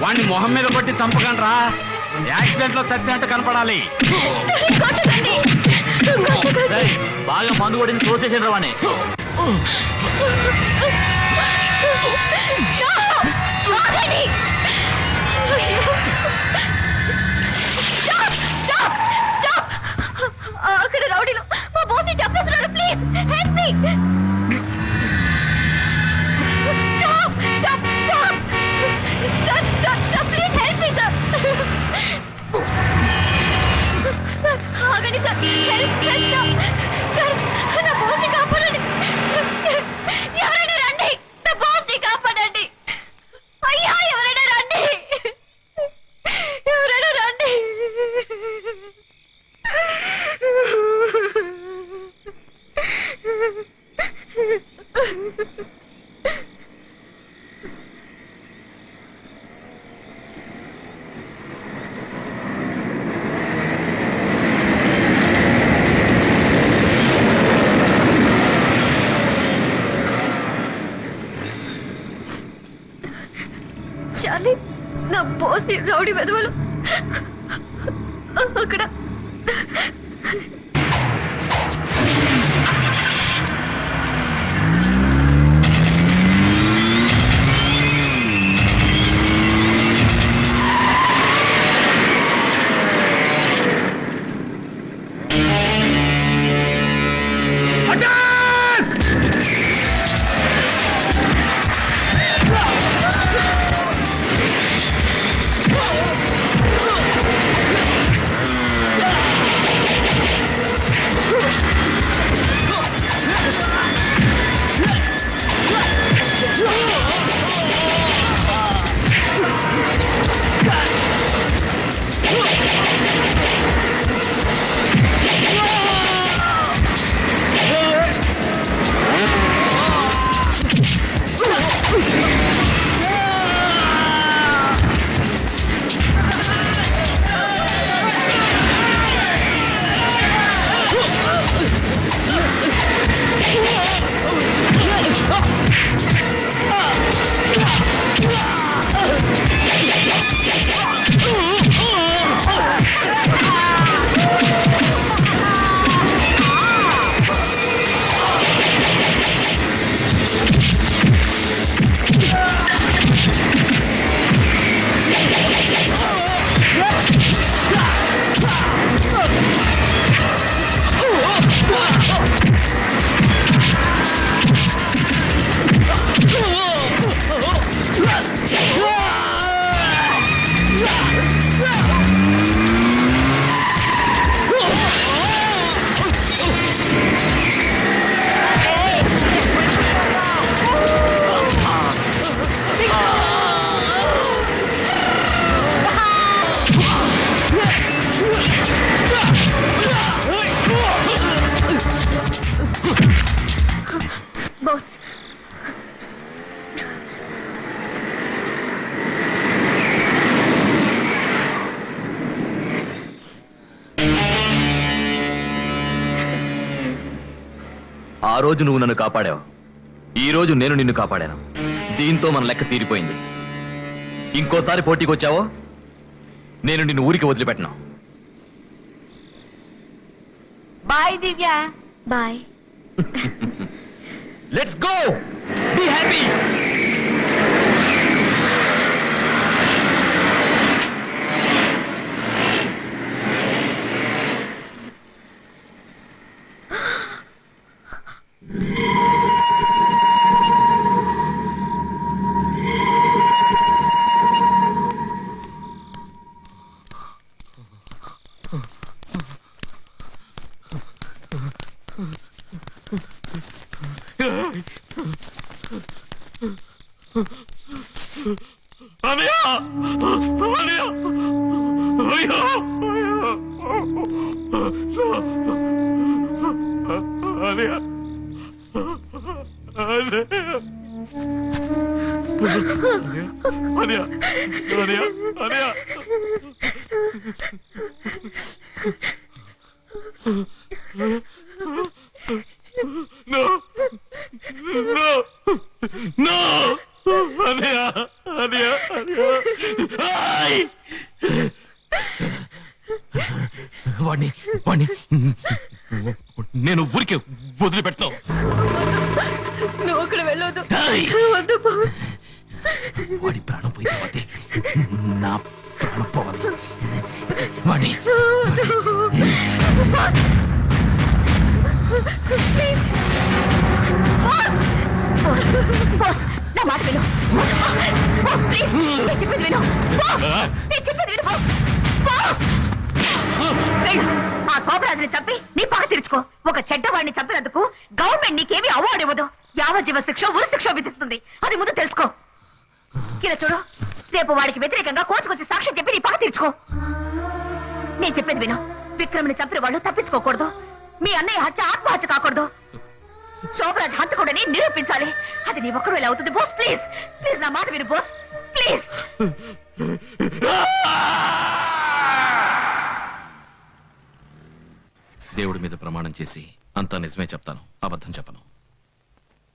వాడిని మొహం మీద కొట్టి చంపకండ్రా, యాక్సిడెంట్ లో చచ్చినట్టు కనపడాలి. బాగా మందు కొడిని తోసేసిండ్రా వాడిని. అక్కడ రౌడీలు మా బాస్ ని చంపేస్తున్నారు. Please help me. Stop stop stop. Sir sir sir please help me sir. Sir ఆగండి సార్. Help help sir. నా బాస్ ని కాపాడండి. ఎవరైనా రండి, నా బాస్ ని కాపాడండి. అయ్యా ఎవరైనా రండి, ఎవరైనా రండి. చార్లీ, నా బాస్ ని రౌడీ వెధవలు అక్కడ. బాస్, ఆ రోజు నువ్వు నన్ను కాపాడావు, ఈ రోజు నేను నిన్ను కాపాడాను. దీంతో మన లెక్క తీరిపోయింది. ఇంకోసారి పోటీకి వచ్చావో నేను నిన్ను ఊరికి వదిలిపెట్టను. Bye Divya. Bye. Let's go. Be happy. వాణ్ణి నేను ఊరికే వదిలిపెట్టావు. నువ్వు అక్కడ వెళ్ళొద్దు. వద్దు బాస్. వాడి ప్రాణం పోయిపోతే నా ప్రాణం పోవాలి. వాడి బాస్ నా మాట విను. బాస్ ప్లీజ్ నేను చెప్పేది విను. బాస్ నేను చెప్పేది విను. బాస్ బాస్ వెళ్ళు. ఆ శోభరాజుని చంపి నీ పగ తీర్చుకో. ఒక చెడ్డవాడిని చంపినందుకు గవర్నమెంట్ నీకేమీ అవార్డు ఇవ్వదు. యావజ్జీవ శిక్ష ఉరి శిక్ష విధిస్తుంది. అది ముందు తెలుసుకో. ఇలా చూడు, రేపు వాడికి వ్యతిరేకంగా కోర్టుకొచ్చి సాక్ష్యం చెప్పి నీ పగ తీర్చుకో. నేను చెప్పేది విను. విక్రమ్ని చంపిన వాళ్ళు తప్పించుకోకూడదు. మీ అన్నయ్య హత్య ఆత్మహత్య కాకూడదు. శోభరాజ్ హంతకుడని నిరూపించాలి. అది నీ ఒక్కడు ఎలా అవుతుంది? బోస్ ప్లీజ్ ప్లీజ్ నా మాట విను బోస్ ప్లీజ్. దేవుడి మీద ప్రమాణం చేసి అంతా నిజమే చెప్తాను, అబద్ధం చెప్పను.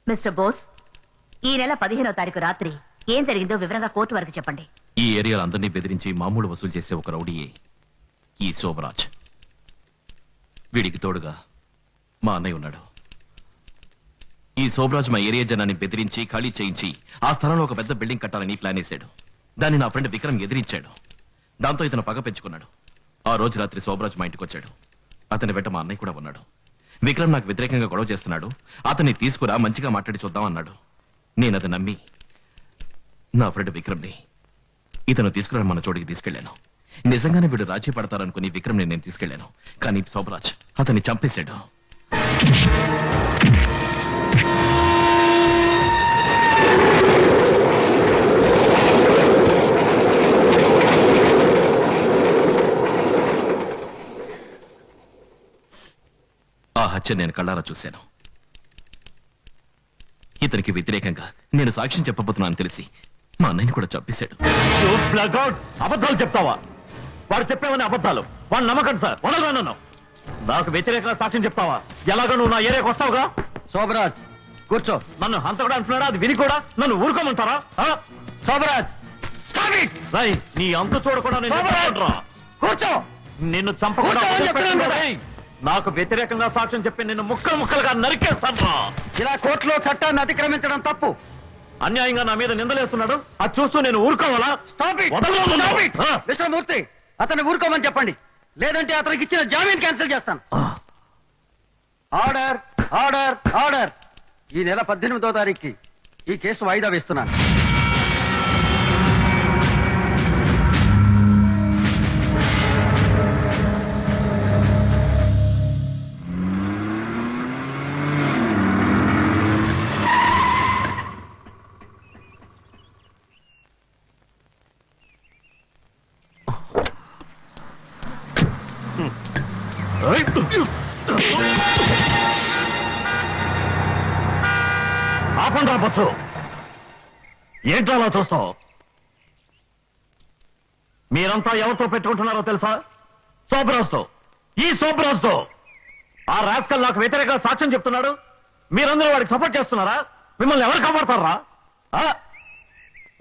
మిస్టర్ బోస్, ఈ నెల 15వ తారీఖు రాత్రి ఏం జరిగిందో వివరంగా కోర్టు వరకు చెప్పండి. ఈ ఏరియాలో అందరినీ బెదిరించి మామూలు వసూలు చేసే ఒక రౌడీయే ఈ శోభరాజ్. వీడికి తోడుగా మా అన్నయ్య ఉన్నాడు. ఈ శోభరాజ్ మా ఏరియా జనాన్ని బెదిరించి ఖాళీ చేయించి ఆ స్థలంలో ఒక పెద్ద బిల్డింగ్ కట్టాలని ప్లాన్ వేశాడు. దాన్ని నా ఫ్రెండ్ విక్రమ్ ఎదిరించాడు. దాంతో ఇతను పగ పెంచుకున్నాడు. ఆ రోజు రాత్రి శోభరాజ్ మా ఇంటికి వచ్చాడు. అతని వెంట మా అన్నయ్య కూడా ఉన్నాడు. విక్రమ్ నాకు వ్యతిరేకంగా గొడవ చేస్తున్నాడు, అతన్ని తీసుకురా మంచిగా మాట్లాడి చూద్దాం అన్నాడు. నేను అది నమ్మి నా ఫ్రెండ్ విక్రమ్ని ఇతను తీసుకురా మన చోటికి తీసుకెళ్లాను. నిజంగానే వీడు రాజీ పడతారనుకుని విక్రమ్ని నేను తీసుకెళ్లాను. కానీ శోభరాజ్ అతన్ని చంపేశాడు. ఆ హత్య నేను కళ్ళారా చూశాను. ఇతనికి వ్యతిరేకంగా నేను సాక్ష్యం చెప్పబోతున్నాను తెలిసి మా అన్నయ్యని కూడా చంపేశాడు. అబద్ధాలు చెప్తావా? వాడు చెప్పేవని అబద్ధాలు. వాడు నమ్మకం సార్, వదలగా నన్ను. నాకు వ్యతిరేకంగా సాక్ష్యం చెప్తావా? ఎలాగో నువ్వు నా ఏరియాకి వస్తావుగా. శోభరాజ్ కూర్చో. నన్ను అంత కూడా అంటున్నాడా? అది విని కూడా నన్ను ఊరుకోమంటారా? శోభరాజ్ నీ అంత చూడకుండా కూర్చో. నిన్ను చంపకుండా నాకు వ్యతిరేకంగా సాక్ష్యం చెప్పి నిన్ను ముక్కలు ముక్కలుగా నరికేస్తాను. ఇలా కోర్టులో చట్టాన్ని అతిక్రమించడం తప్పు. అన్యాయంగా నా మీద నిందలేస్తున్నాడు. అది చూస్తూ నేను ఊరుకోవాలా? కృష్ణమూర్తి, అతన్ని ఊరుకోమని చెప్పండి, లేదంటే అతనికి ఇచ్చిన జామీన్ క్యాన్సిల్ చేస్తాను. Order order order. ఈ నెల 18వ తారీఖుకి ఈ కేసు వాయిదా వేస్తున్నాను. ఆపండి రావచ్చు. ఏంటో అలా చూస్తావు? మీరంతా ఎవరితో పెట్టుకుంటున్నారో తెలుసా? శోభరాజ్తో. ఈ శోభరాజ్తో. ఆ రాస్కల్ నాకు వ్యతిరేకంగా సాక్ష్యం చెప్తున్నాడు. మీరందరూ వాడికి సపోర్ట్ చేస్తున్నారా? మిమ్మల్ని ఎవరు కాపాడతారా?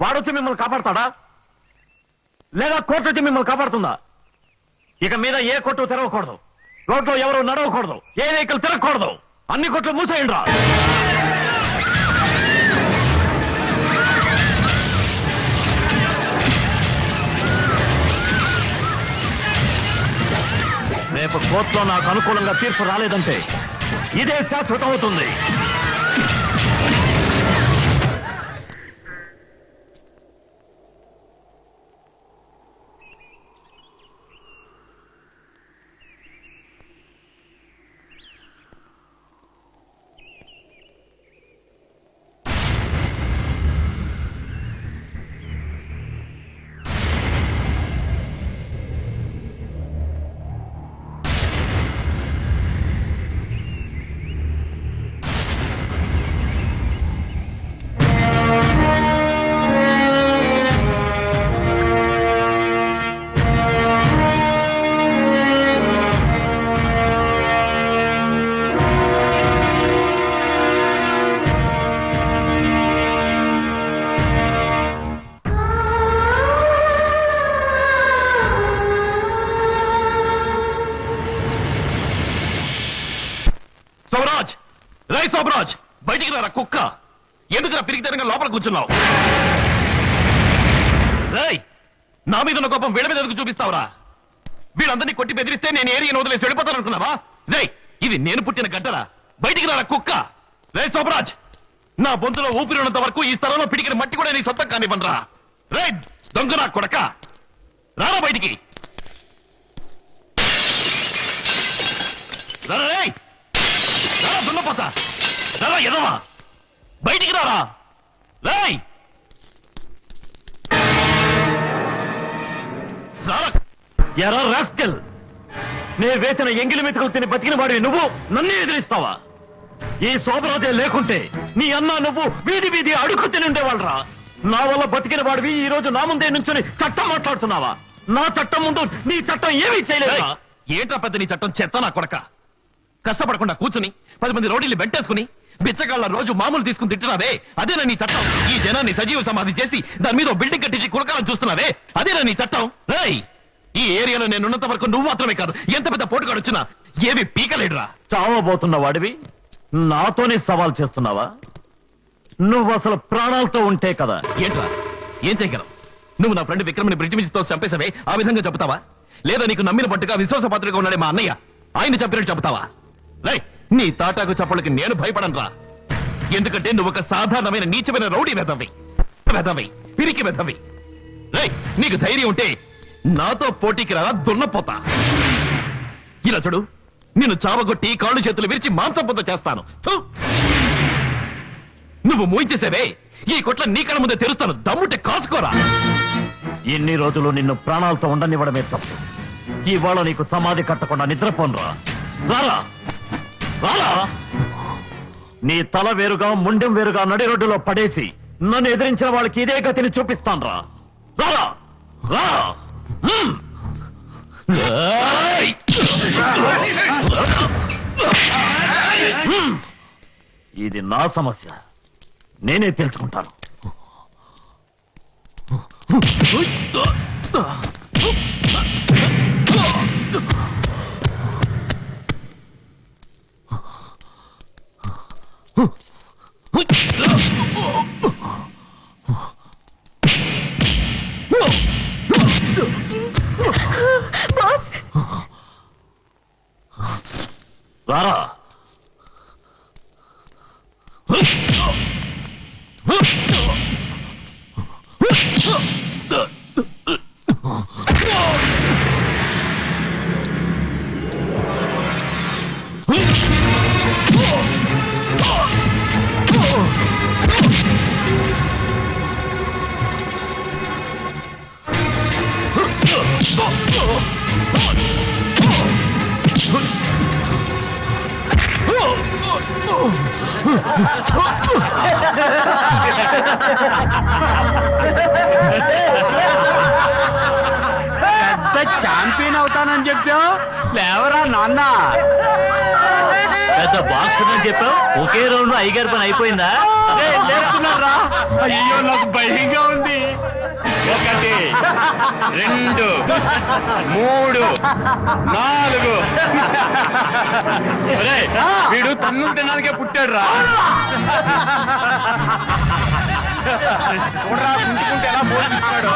వాడొచ్చి మిమ్మల్ని కాపాడతాడా? లేదా కోర్టు వచ్చి మిమ్మల్ని కాపాడుతుందా? ఇక మీద ఏ కోర్టు తెరవకూడదు. రోడ్లో ఎవరు నడవకూడదు. ఏ వెహికల్ తిరగకూడదు. అన్ని కోట్లు మూసేయండి రా. రేపు కోర్టులో నాకు అనుకూలంగా తీర్పు రాలేదంటే ఇదే శాశ్వతం అవుతుంది. రై సోమరాజ్, బయటికి రారా కుక్క. ఎందుకురా పిరిగితనంగా లోపల కూర్చున్నావు? రై, నా మీద ఉన్న కోపం వీళ్ళ మీద ఎందుకు చూపిస్తావురా? వీళ్ళందరినీ కొట్టి బెదిరిస్తే నేను ఏరియాను వదిలేసి వెళ్ళిపోతాననుకున్నావా? రై, ఇది నేను పుట్టిన గడ్డరా. బయటికి రారా కుక్క. రై సోమరాజ్, నా బొంతులో ఊపిరినంత వరకు ఈ స్థలంలో పిడికిన మట్టి కూడా నీ సొంతం కానివ్వనరా. రై దొంగ నా కొడక, రారా బయటికి. రారా రే, రారా దున్నపోతా, రారా ఎదవా, బయటికి రారా. రై రారా. ఎరా రాస్కెల్, నే వేసిన ఎంగిలి మెతుకులు తిని బతికిన వాడివి నువ్వు నన్నే ఎదిరిస్తావా? ఈ శోభరాజే లేకుంటే నీ అన్న నువ్వు వీధి వీధి అడుగు తిని ఉండేవాళ్ళరా. నా వల్ల బతికిన వాడివి ఈ రోజు నా ముందే నుంచుని చట్టం మాట్లాడుతున్నావా? నా చట్టం ముందు నీ చట్టం ఏమీ చేయలేదు. ఏంట్రా పెద్ద నీ చట్టం? చెత్త నా కొడక. కష్టపడకుండా కూర్చుని 10 మంది రౌడీలు వెంటేసుకుని బిచ్చగాళ్ళ రోజు మామూలు తీసుకుని తింటున్నావే, అదేనా నీ చట్టం? ఈ జనాన్ని సజీవ సమాధి చేసి దాని మీద బిల్డింగ్ కట్టించి కులకాలం చూస్తున్నావే, అదేనా నీ చట్టం? రేయ్, ఈ ఏరియాలో నేనున్నంత వరకు నువ్వు మాత్రమే కాదు, ఎంత పెద్ద పోటుగాడు వచ్చినా ఏమి పీకలేడురా. చావబోతున్న వాడివి నాతోనే సవాల్ చేస్తున్నావా? నువ్వు అసలు ప్రాణాలతో ఉంటే కదా. ఏంట్రా, ఏం చేయగలవు? నువ్వు నా ఫ్రెండ్ విక్రమ్ని బ్రిడ్జి మించితో చంపేసావే, ఆ విధంగా చెప్తావా? లేదా నీకు నమ్మిన పట్టుగా విశ్వాసపాత్రగా ఉన్నాడే మా అన్నయ్య, ఆయన చంపినట్టు చెప్తావా? రై, నీ తాటాకు చప్పలకి నేను భయపడనురా. ఎందుకంటే నువ్వు ఒక సాధారణమైన నీచమైన రౌడీ వెధవి, పిరికి వెధవి. రై, నీకు ధైర్యం ఉంటే నాతో పోటీకి రారా దున్నపోతా. ఇలా చూడు, నిన్ను చావగొట్టి కాళ్ళు చేతులు విరిచి మాంసంపొంత చేస్తాను. నువ్వు మూయించేసేవే, ఈ కొట్ల నీ కళ్ళ ముందే తెరుస్తాను. దమ్ముంటే కాసుకోరా. ఎన్ని రోజులు నిన్ను ప్రాణాలతో ఉండనివ్వడమే తప్పు. ఇవాళ నీకు సమాధి కట్టకుండా నిద్రపోనురా. రారా రారా. నీ తల వేరుగా ముండెం వేరుగా నడి రోడ్డులో పడేసి నన్ను ఎదిరించిన వాళ్ళకి ఇదే గతిని చూపిస్తాను రా. రారా రా. ఇది నా సమస్య, నేనే తెలుసుకుంటాను. రారా. పెద్ద ఛాంపియన్ అవుతానని చెప్పావు, లేవరా నాన్న. పెద్ద బాక్స్ అని చెప్పావు, ఒకే రౌండ్ అయ్యగారి పని అయిపోయిందా? లేస్తున్నారా? అయ్యో నాకు భయంగా ఉంది. 1 2 3 4. వీడు తన్నులు తినడానికే పుట్టాడు రా. చూడరా పుంజుకుంటే ఎలా పోతున్నాడు.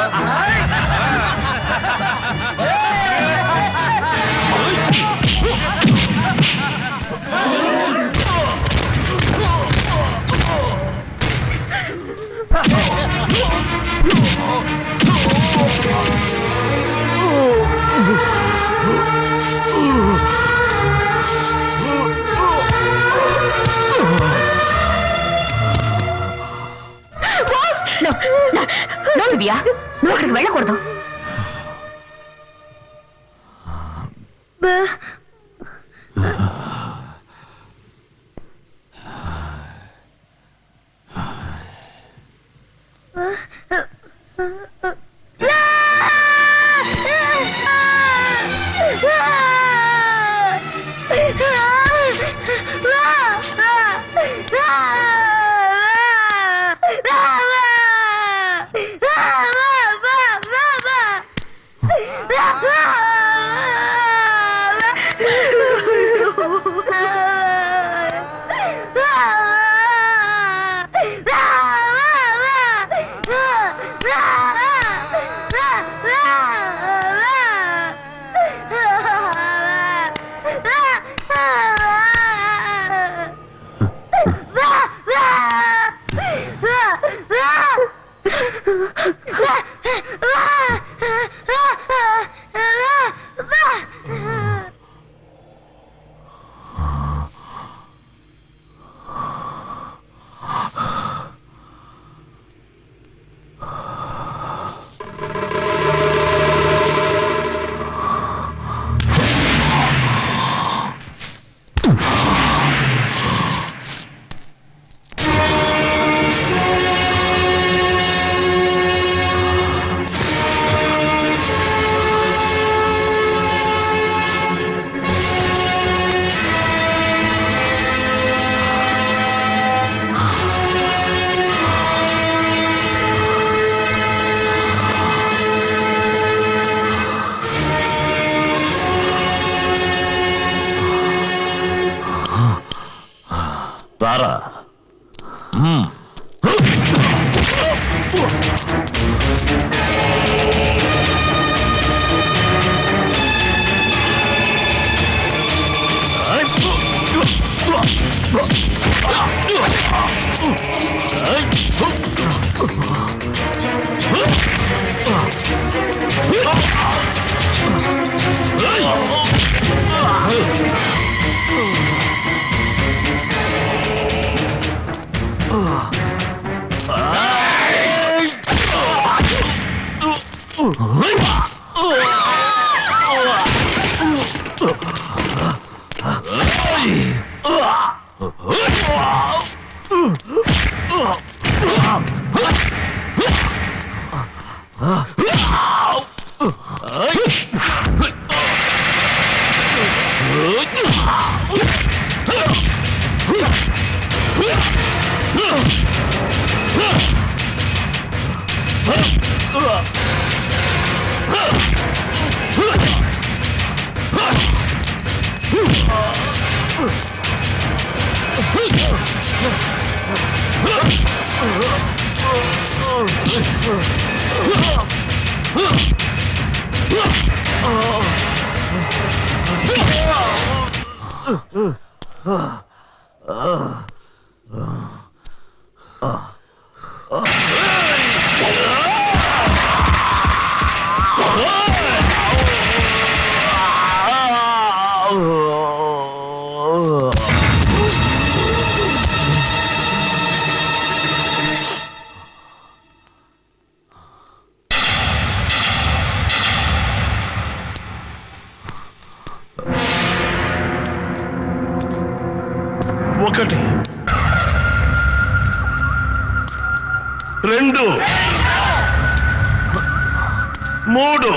నువ్వు అక్కడికి వెళ్ళకూడదు. రారా ఒకటి రెండు మూడు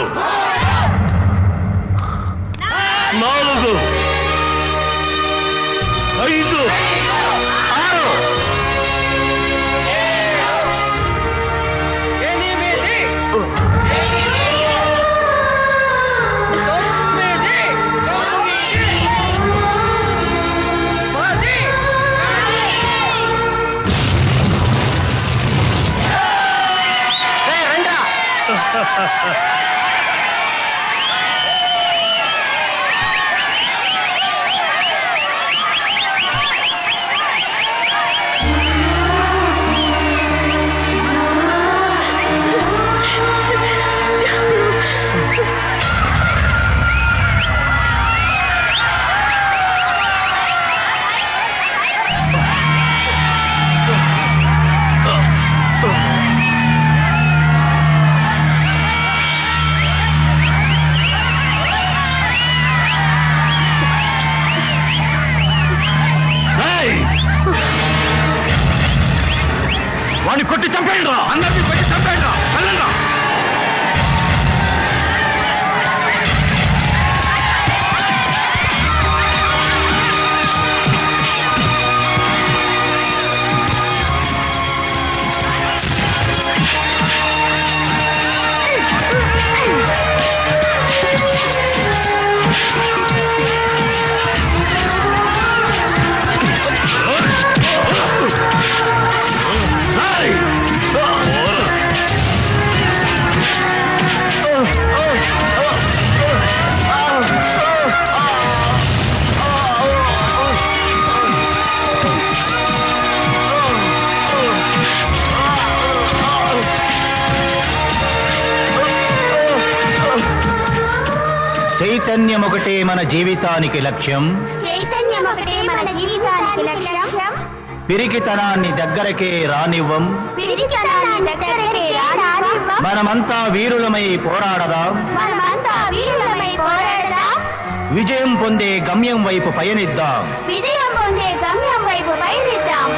నాలుగు ఐదు ఆరు వాడిని కొట్టి చంపేయండి రా, అందరినీ కొట్టి చంపేయండి రా, వెళ్ళండి రా. చైతన్యం ఒకటే మన జీవితానికి లక్ష్యం, చైతన్యం ఒకటే మన జీవితానికి లక్ష్యం, పిరికితనాన్ని దగ్గరకే రానివ్వం, పిరికితనాన్ని దగ్గరకే రానివ్వం, మనమంతా వీరులమై పోరాడదాం, మనమంతా వీరులమై పోరాడదాం, విజయం పొందే గమ్యం వైపు పయనిద్దాం. విజయం పొందే గమ్యం వైపు పయనిద్దాం.